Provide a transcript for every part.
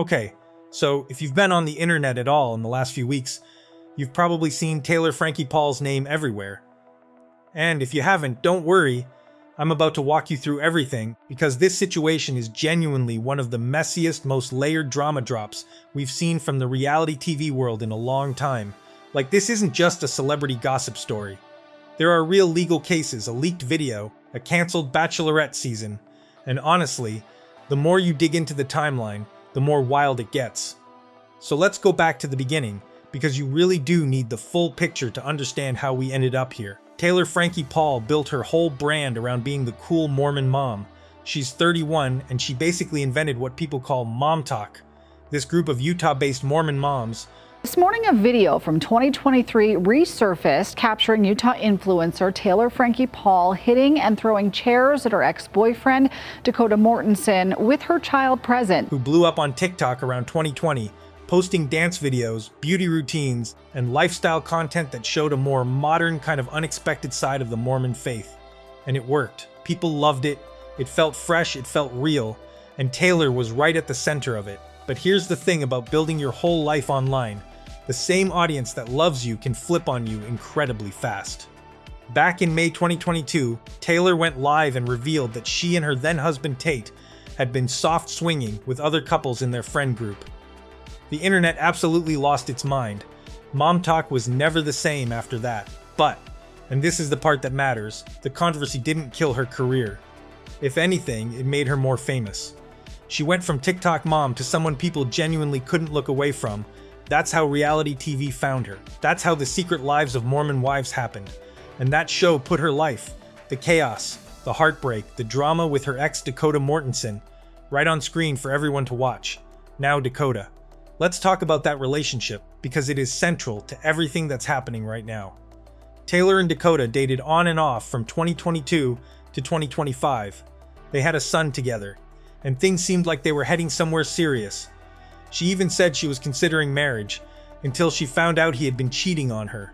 Okay, so if you've been on the internet at all in the last few weeks, you've probably seen Taylor Frankie Paul's name everywhere. And if you haven't, don't worry, I'm about to walk you through everything because this situation is genuinely one of the messiest, most layered drama drops we've seen from the reality TV world in a long time. Like, this isn't just a celebrity gossip story. There are real legal cases, a leaked video, a cancelled Bachelorette season, and honestly, the more you dig into the timeline, the more wild it gets. So let's go back to the beginning, because you really do need the full picture to understand how we ended up here. Taylor Frankie Paul built her whole brand around being the cool Mormon mom. She's 31, and she basically invented what people call mom talk. This group of Utah-based Mormon moms. This morning, a video from 2023 resurfaced capturing Utah influencer Taylor Frankie Paul hitting and throwing chairs at her ex-boyfriend, Dakota Mortensen, with her child present. Who blew up on TikTok around 2020, posting dance videos, beauty routines, and lifestyle content that showed a more modern, kind of unexpected side of the Mormon faith. And it worked. People loved it. It felt fresh, it felt real, and Taylor was right at the center of it. But here's the thing about building your whole life online. The same audience that loves you can flip on you incredibly fast. Back in May 2022, Taylor went live and revealed that she and her then-husband Tate had been soft swinging with other couples in their friend group. The internet absolutely lost its mind. Mom talk was never the same after that. But, and this is the part that matters, the controversy didn't kill her career. If anything, it made her more famous. She went from TikTok mom to someone people genuinely couldn't look away from. That's how reality TV found her. That's how The Secret Lives of Mormon Wives happened. And that show put her life, the chaos, the heartbreak, the drama with her ex Dakota Mortensen, right on screen for everyone to watch. Now Dakota. Let's talk about that relationship, because it is central to everything that's happening right now. Taylor and Dakota dated on and off from 2022 to 2025. They had a son together, and things seemed like they were heading somewhere serious. She even said she was considering marriage, until she found out he had been cheating on her.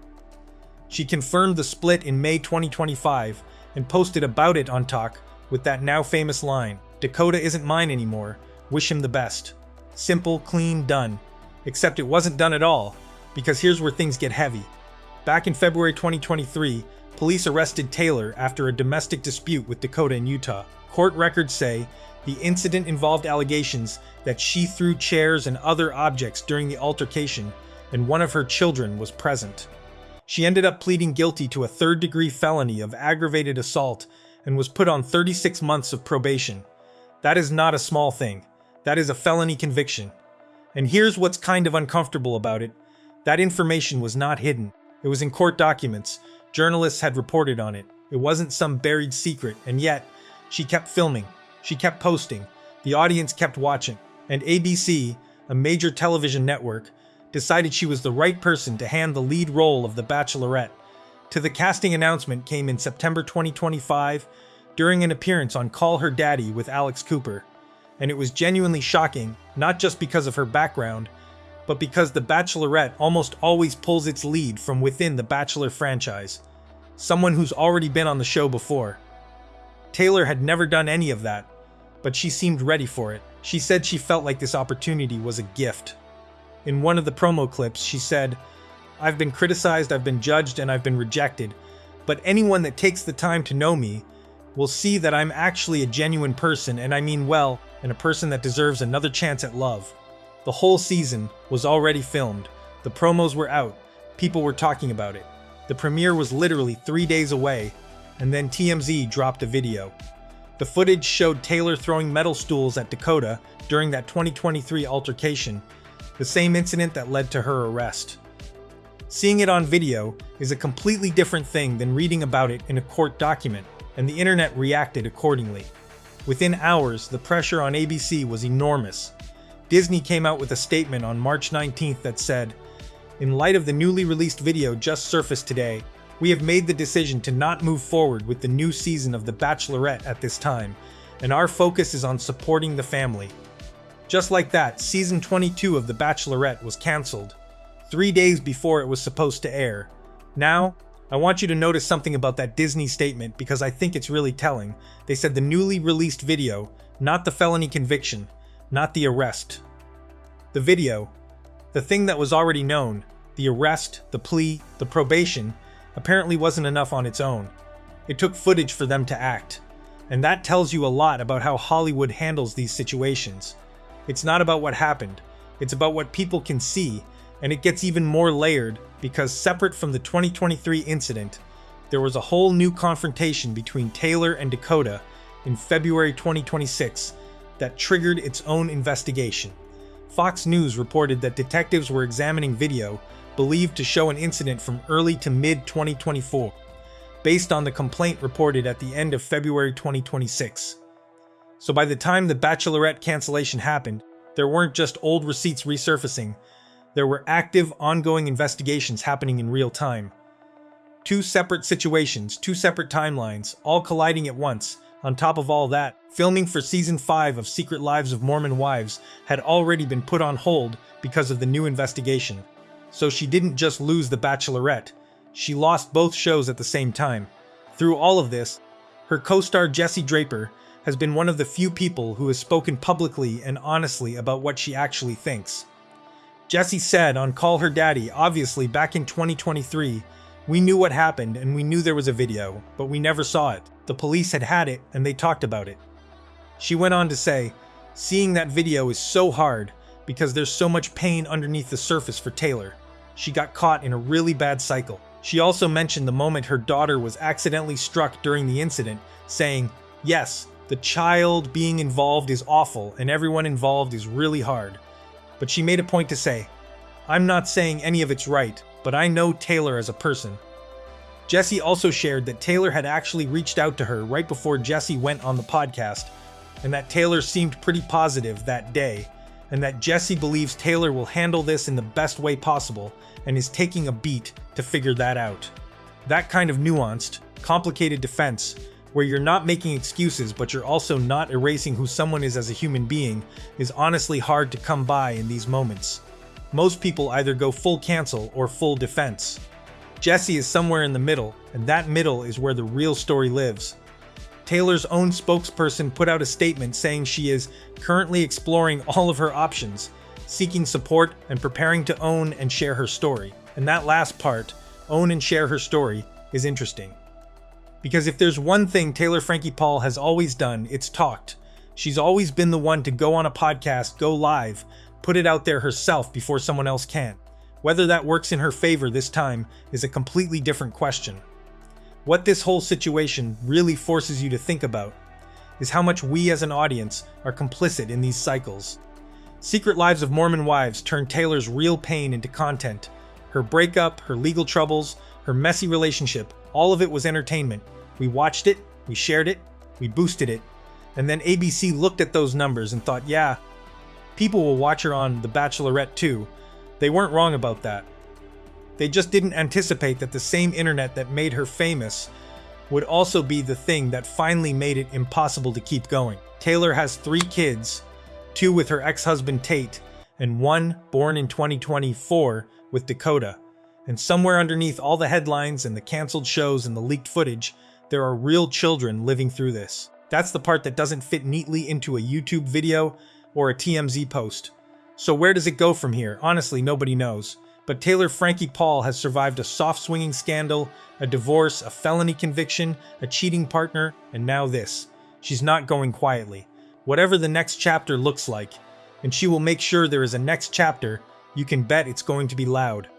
She confirmed the split in May 2025 and posted about it on Talk with that now famous line, "Dakota isn't mine anymore, wish him the best." Simple, clean, done. Except it wasn't done at all, because here's where things get heavy. Back in February 2023, police arrested Taylor after a domestic dispute with Dakota in Utah. Court records say the incident involved allegations that she threw chairs and other objects during the altercation, and one of her children was present. She ended up pleading guilty to a third-degree felony of aggravated assault and was put on 36 months of probation. That is not a small thing. That is a felony conviction. And here's what's kind of uncomfortable about it. That information was not hidden. It was in court documents. Journalists had reported on it. It wasn't some buried secret, and yet, she kept filming. She kept posting. The audience kept watching. And ABC, a major television network, decided she was the right person to hand the lead role of The Bachelorette. The casting announcement came in September 2025 during an appearance on Call Her Daddy with Alex Cooper. And it was genuinely shocking, not just because of her background, but because The Bachelorette almost always pulls its lead from within the Bachelor franchise. Someone who's already been on the show before. Taylor had never done any of that, but she seemed ready for it. She said she felt like this opportunity was a gift. In one of the promo clips, she said, "I've been criticized, I've been judged, and I've been rejected, but anyone that takes the time to know me will see that I'm actually a genuine person, and I mean well, and a person that deserves another chance at love." The whole season was already filmed. The promos were out. People were talking about it. The premiere was literally 3 days away, and then TMZ dropped a video. The footage showed Taylor throwing metal stools at Dakota during that 2023 altercation, the same incident that led to her arrest. Seeing it on video is a completely different thing than reading about it in a court document, and the internet reacted accordingly. Within hours, the pressure on ABC was enormous. Disney came out with a statement on March 19th that said, "In light of the newly released video just surfaced today, we have made the decision to not move forward with the new season of The Bachelorette at this time, and our focus is on supporting the family." Just like that, season 22 of The Bachelorette was cancelled, 3 days before it was supposed to air. Now, I want you to notice something about that Disney statement because I think it's really telling. They said the newly released video, not the felony conviction, not the arrest. The video, the thing that was already known, the arrest, the plea, the probation, apparently wasn't enough on its own. It took footage for them to act. And that tells you a lot about how Hollywood handles these situations. It's not about what happened, it's about what people can see, and it gets even more layered because separate from the 2023 incident, there was a whole new confrontation between Taylor and Dakota in February 2026 that triggered its own investigation. Fox News reported that detectives were examining video believed to show an incident from early to mid-2024, based on the complaint reported at the end of February 2026. So by the time the Bachelorette cancellation happened, there weren't just old receipts resurfacing, there were active, ongoing investigations happening in real time. Two separate situations, two separate timelines, all colliding at once. On top of all that, filming for Season 5 of Secret Lives of Mormon Wives had already been put on hold because of the new investigation. So she didn't just lose The Bachelorette, she lost both shows at the same time. Through all of this, her co-star Jessie Draper has been one of the few people who has spoken publicly and honestly about what she actually thinks. Jessie said on Call Her Daddy, obviously back in 2023, we knew what happened and we knew there was a video, but we never saw it. The police had it and they talked about it. She went on to say, seeing that video is so hard because there's so much pain underneath the surface for Taylor. She got caught in a really bad cycle. She also mentioned the moment her daughter was accidentally struck during the incident, saying, yes, the child being involved is awful and everyone involved is really hard. But she made a point to say, I'm not saying any of it's right, but I know Taylor as a person. Jessie also shared that Taylor had actually reached out to her right before Jessie went on the podcast, and that Taylor seemed pretty positive that day, and that Jessie believes Taylor will handle this in the best way possible and is taking a beat to figure that out. That kind of nuanced, complicated defense, where you're not making excuses but you're also not erasing who someone is as a human being, is honestly hard to come by in these moments. Most people either go full cancel or full defense. Jessie is somewhere in the middle, and that middle is where the real story lives. Taylor's own spokesperson put out a statement saying she is currently exploring all of her options, seeking support and preparing to own and share her story. And that last part, own and share her story, is interesting. Because if there's one thing Taylor Frankie Paul has always done, it's talked. She's always been the one to go on a podcast, go live, put it out there herself before someone else can. Whether that works in her favor this time is a completely different question. What this whole situation really forces you to think about is how much we as an audience are complicit in these cycles. Secret Lives of Mormon Wives turned Taylor's real pain into content. Her breakup, her legal troubles, her messy relationship, all of it was entertainment. We watched it, we shared it, we boosted it, and then ABC looked at those numbers and thought, yeah, people will watch her on The Bachelorette too. They weren't wrong about that. They just didn't anticipate that the same internet that made her famous would also be the thing that finally made it impossible to keep going. Taylor has 3 kids, 2 with her ex-husband Tate, and 1 born in 2024 with Dakota. And somewhere underneath all the headlines and the canceled shows and the leaked footage, there are real children living through this. That's the part that doesn't fit neatly into a YouTube video or a TMZ post. So where does it go from here? Honestly, nobody knows. But Taylor Frankie Paul has survived a soft-swinging scandal, a divorce, a felony conviction, a cheating partner, and now this. She's not going quietly. Whatever the next chapter looks like, and she will make sure there is a next chapter, you can bet it's going to be loud.